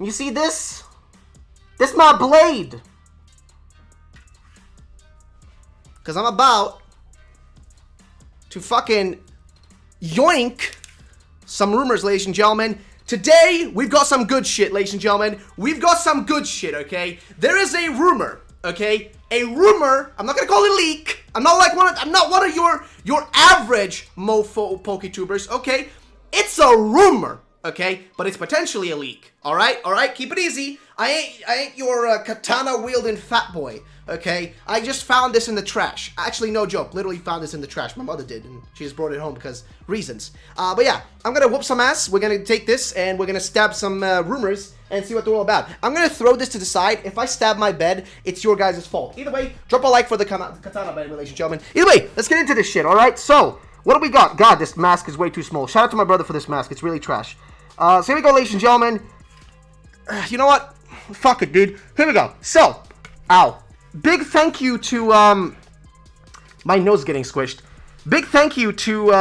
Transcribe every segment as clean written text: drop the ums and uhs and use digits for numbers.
You see this? This is my blade. Because I'm about to fucking yoink some rumors, ladies and gentlemen. Today, we've got some good shit, ladies and gentlemen. We've got some good shit, okay? There is a rumor, okay? A rumor. I'm not gonna call it a leak. I'm not one of your average mofo PokeTubers, okay? It's a rumor, okay? But it's potentially a leak. All right. Keep it easy. I ain't your katana wielding fat boy, okay? I just found this in the trash. Actually, no joke. Literally found this in the trash. My mother did, and she just brought it home because reasons. But yeah, I'm gonna whoop some ass. We're gonna take this and we're gonna stab some rumors and see what they're all about. I'm gonna throw this to the side. If I stab my bed, it's your guys' fault. Either way, drop a like for the katana bed, ladies and gentlemen. Either way, let's get into this shit. All right. So what do we got? God, this mask is way too small. Shout out to my brother for this mask. It's really trash. So here we go, ladies and gentlemen. You know what? Fuck it, dude. Here we go. So, ow. Big thank you to, my nose is getting squished. Big thank you to,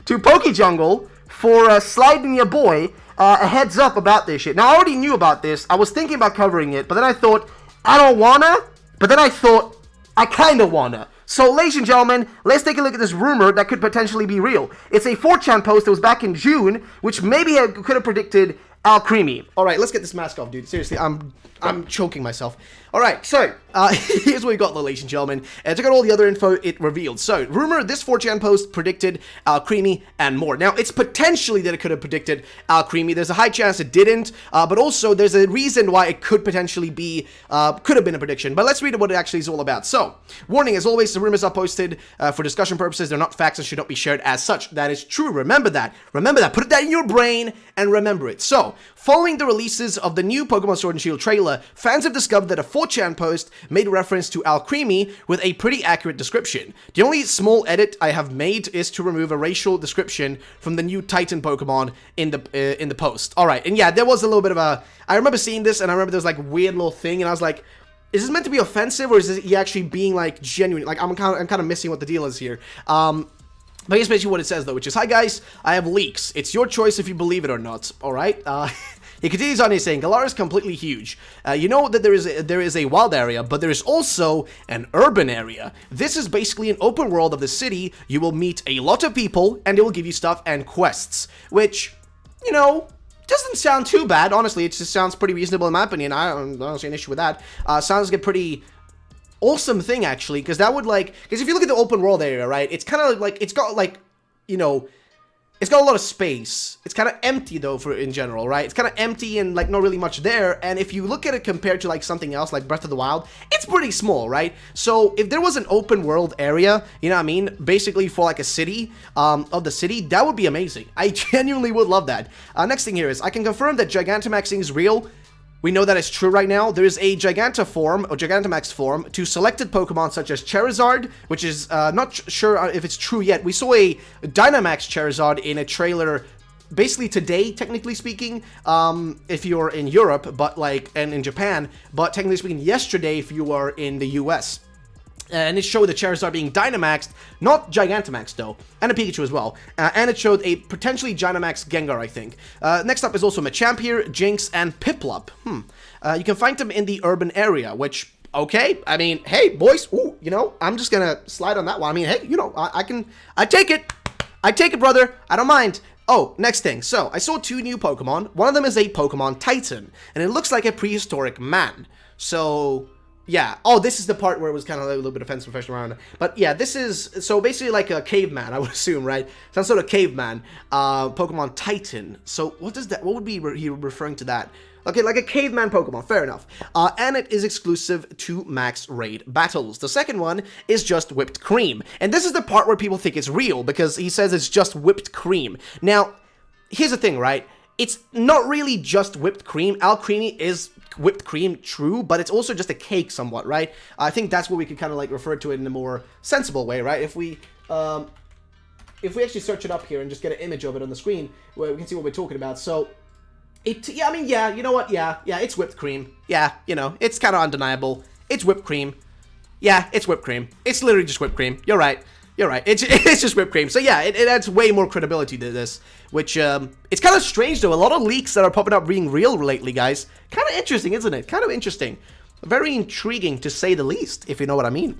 to PokeJungle for, sliding your boy, a heads up about this shit. Now, I already knew about this. I was thinking about covering it, but then I thought, I don't wanna. But then I thought, I kinda wanna. So, ladies and gentlemen, let's take a look at this rumor that could potentially be real. It's a 4chan post that was back in June, which maybe could have predicted Alcremie. All right, let's get this mask off, dude. Seriously, I'm choking myself. All right, so here's what we got, ladies and gentlemen. And check out all the other info it revealed. So, rumor, this 4chan post predicted Alcremie and more. Now, it's potentially that it could have predicted Alcremie. There's a high chance it didn't, but also there's a reason why it could potentially be, could have been a prediction. But let's read what it actually is all about. So, warning, as always, the rumors are posted for discussion purposes. They're not facts and should not be shared as such. That is true. Remember that. Remember that. Put that in your brain and remember it. So, following the releases of the new Pokemon Sword and Shield trailer, fans have discovered that a 4chan post made reference to Alcremie with a pretty accurate description. The only small edit I have made is to remove a racial description from the new Titan Pokemon in the post. All right, and yeah, there was a little bit of a. I remember seeing this, and I remember there was like a weird little thing, and I was like, is this meant to be offensive, or is he actually being like genuine? Like I'm kind of missing what the deal is here. But here's basically what it says though, which is, "Hi guys, I have leaks. It's your choice if you believe it or not." All right. He continues on, he's saying, Galar is completely huge. You know that there is a wild area, but there is also an urban area. This is basically an open world of the city. You will meet a lot of people, and they will give you stuff and quests. Which, you know, doesn't sound too bad. Honestly, it just sounds pretty reasonable in my opinion. I don't see an issue with that. Sounds like a pretty awesome thing, actually, because that would, like... Because if you look at the open world area, right, it's kind of like... It's got, like, you know... It's got a lot of space. It's kind of empty, though, in general, right? It's kind of empty and, like, not really much there. And if you look at it compared to, like, something else, like Breath of the Wild, it's pretty small, right? So, if there was an open world area, you know what I mean? Basically for, like, a city, of the city, that would be amazing. I genuinely would love that. Next thing here is, I can confirm that Gigantamaxing is real. We know that it's true right now. There is a Gigantamax form to selected Pokemon such as Charizard, which is not sure if it's true yet. We saw a Dynamax Charizard in a trailer basically today, technically speaking, if you're in Europe, but and in Japan, but technically speaking yesterday if you are in the US. And it showed the Charizard being Dynamaxed, not Gigantamax though, and a Pikachu as well. And it showed a potentially Dynamax Gengar, I think. Next up is also Machamp here, Jinx, and Piplup. You can find them in the urban area, which, okay, I mean, hey, boys, ooh, you know, I'm just gonna slide on that one. I mean, hey, you know, I take it. I take it, brother. I don't mind. Oh, next thing. So, I saw 2 new Pokemon. One of them is a Pokemon Titan, and it looks like a prehistoric man. So... yeah. Oh, this is the part where it was kind of a little bit offensive professional around. But yeah, this is, so basically like a caveman, I would assume, right? Some sort of caveman, Pokemon Titan. So what does that, what would be he referring to that? Okay, like a caveman Pokemon, fair enough. And it is exclusive to max raid battles. The second one is just whipped cream. And this is the part where people think it's real, because he says it's just whipped cream. Now, here's the thing, right? It's not really just whipped cream. Alcremie is whipped cream, true, but it's also just a cake somewhat, right? I think that's what we could kind of like refer to it in a more sensible way, right? If we actually search it up here and just get an image of it on the screen, where we can see what we're talking about. So, yeah, I mean, yeah, you know what? Yeah, it's whipped cream. Yeah, you know, it's kind of undeniable. It's whipped cream. Yeah, it's whipped cream. It's literally just whipped cream. You're right. You're right. It's just whipped cream. So yeah, it adds way more credibility to this, which, it's kind of strange though. A lot of leaks that are popping up being real lately, guys. Kind of interesting, isn't it? Kind of interesting. Very intriguing, to say the least, if you know what I mean.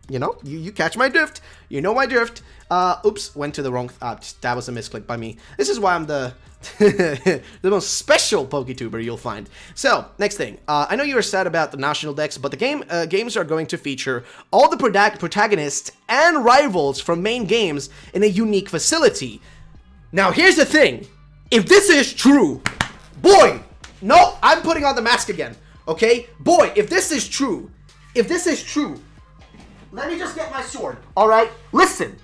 You know, you catch my drift. You know my drift. Oops, went to the wrong... that was a misclick by me. This is why I'm the... the most special PokeTuber you'll find. So, next thing. I know you were sad about the national decks, but the games are going to feature all the protagonists and rivals from main games in a unique facility. Now, here's the thing. If this is true... Boy! No, I'm putting on the mask again. Okay? Boy, if this is true, let me just get my sword, alright? Listen,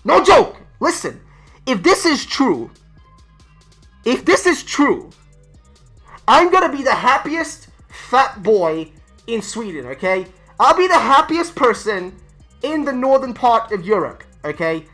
no joke, listen. If this is true, I'm gonna be the happiest fat boy in Sweden, okay? I'll be the happiest person in the northern part of Europe, okay?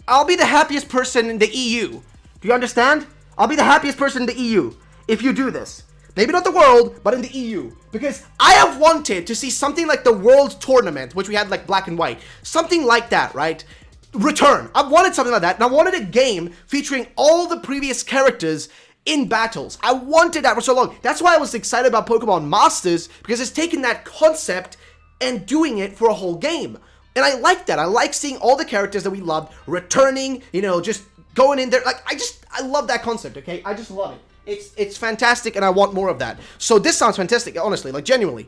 I'll be the happiest person in the EU. Do you understand? I'll be the happiest person in the EU if you do this. Maybe not the world, but in the EU. Because I have wanted to see something like the World Tournament, which we had like black and white. Something like that, right? Return. I've wanted something like that, and I wanted a game featuring all the previous characters in battles. I wanted that for so long. That's why I was excited about Pokemon Masters, because it's taken that concept and doing it for a whole game. And I like that. I like seeing all the characters that we loved returning, you know, just going in there. Like, I love that concept, okay? I just love it. It's fantastic, and I want more of that. So this sounds fantastic, honestly, like genuinely.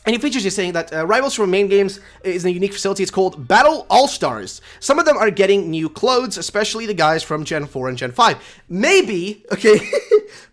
Any features you're saying that rivals from main games is a unique facility. It's called Battle All-Stars. Some of them are getting new clothes, especially the guys from Gen 4 and Gen 5. Maybe, okay,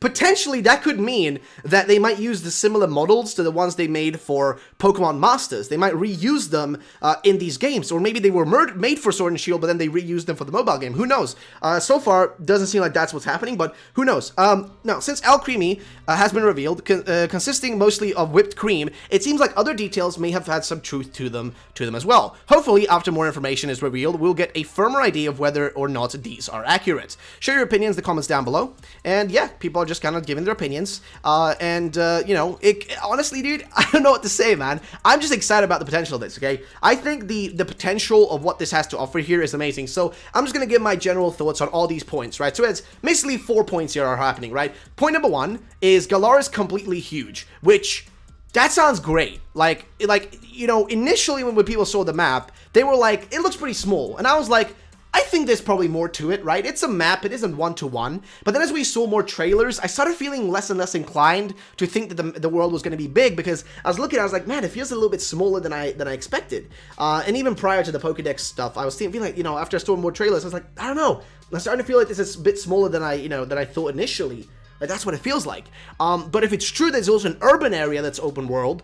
potentially that could mean that they might use the similar models to the ones they made for Pokemon Masters. They might reuse them in these games, or maybe they were made for Sword and Shield, but then they reused them for the mobile game. Who knows? So far, doesn't seem like that's what's happening, but who knows? Now, since Alcremie has been revealed, consisting mostly of whipped cream, it seems like other details may have had some truth to them as well. Hopefully, after more information is revealed, we'll get a firmer idea of whether or not these are accurate. Share your opinions in the comments down below. And yeah, people are just kind of giving their opinions. You know, honestly, dude, I don't know what to say, man. I'm just excited about the potential of this, okay? I think the potential of what this has to offer here is amazing. So I'm just going to give my general thoughts on all these points, right? So it's basically 4 points here are happening, right? Point number 1 is Galar is completely huge, which... that sounds great. Like, you know, initially when people saw the map, they were like, it looks pretty small. And I was like, I think there's probably more to it, right? It's a map, it isn't one-to-one. But then as we saw more trailers, I started feeling less and less inclined to think that the world was going to be big, because I was looking, I was like, man, it feels a little bit smaller than I expected. And even prior to the Pokedex stuff, I was feeling like, you know, after I saw more trailers, I was like, I don't know. I'm starting to feel like this is a bit smaller than I thought initially. Like, that's what it feels like. But if it's true that there's also an urban area that's open world,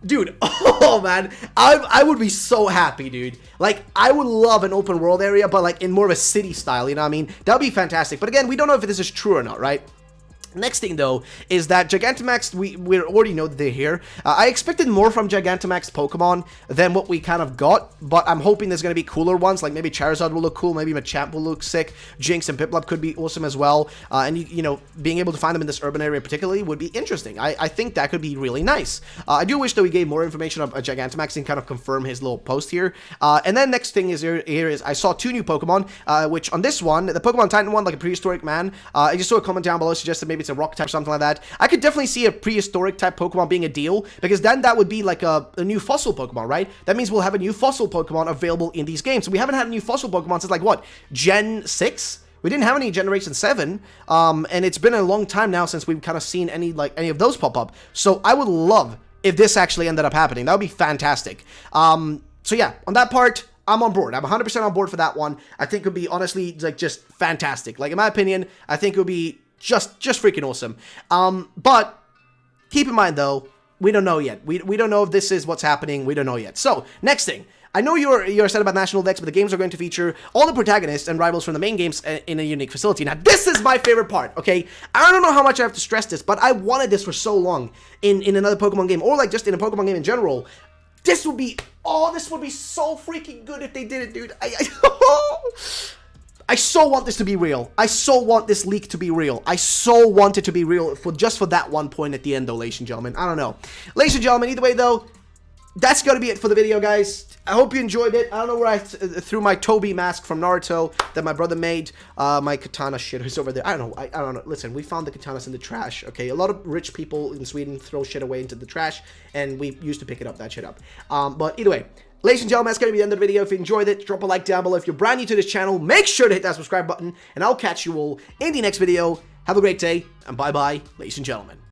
dude, oh man, I would be so happy, dude. Like, I would love an open world area, but like in more of a city style, you know what I mean? That would be fantastic. But again, we don't know if this is true or not, right? Next thing, though, is that Gigantamax, we already know that they're here. I expected more from Gigantamax Pokemon than what we kind of got, but I'm hoping there's going to be cooler ones, like maybe Charizard will look cool, maybe Machamp will look sick, Jinx and Piplup could be awesome as well, and, you know, being able to find them in this urban area particularly would be interesting. I think that could be really nice. I do wish that we gave more information of Gigantamax and kind of confirm his little post here. And then next thing is here is I saw 2 new Pokemon, which on this one, the Pokemon Titan one, like a prehistoric man, I just saw a comment down below suggested maybe it's a rock type or something like that. I could definitely see a prehistoric type Pokemon being a deal, because then that would be like a new fossil Pokemon, right? That means we'll have a new fossil Pokemon available in these games. So we haven't had a new fossil Pokemon since like what, Gen 6? We didn't have any Generation 7, and it's been a long time now since we've kind of seen any of those pop up. So I would love if this actually ended up happening. That would be fantastic. So yeah, on that part, I'm on board. I'm 100% on board for that one. I think it would be honestly like just fantastic. Like in my opinion, I think it would be just freaking awesome. But keep in mind though, we don't know yet. We don't know if this is what's happening. We don't know yet. So next thing. I know you're sad about national decks, but the games are going to feature all the protagonists and rivals from the main games in a unique facility. Now, this is my favorite part, okay? I don't know how much I have to stress this, but I wanted this for so long in another Pokemon game, or like just in a Pokemon game in general. This would be, oh, this would be so freaking good if they did it, dude. I so want this to be real. I so want this leak to be real. I so want it to be real just for that one point at the end, though, ladies and gentlemen. I don't know. Ladies and gentlemen, either way, though, that's going to be it for the video, guys. I hope you enjoyed it. I don't know where I threw my Toby mask from Naruto that my brother made. My katana shit is over there. I don't know. Listen, we found the katanas in the trash, okay? A lot of rich people in Sweden throw shit away into the trash, and we used to pick that shit up. But either way, ladies and gentlemen, that's going to be the end of the video. If you enjoyed it, drop a like down below. If you're brand new to this channel, make sure to hit that subscribe button, and I'll catch you all in the next video. Have a great day, and bye-bye, ladies and gentlemen.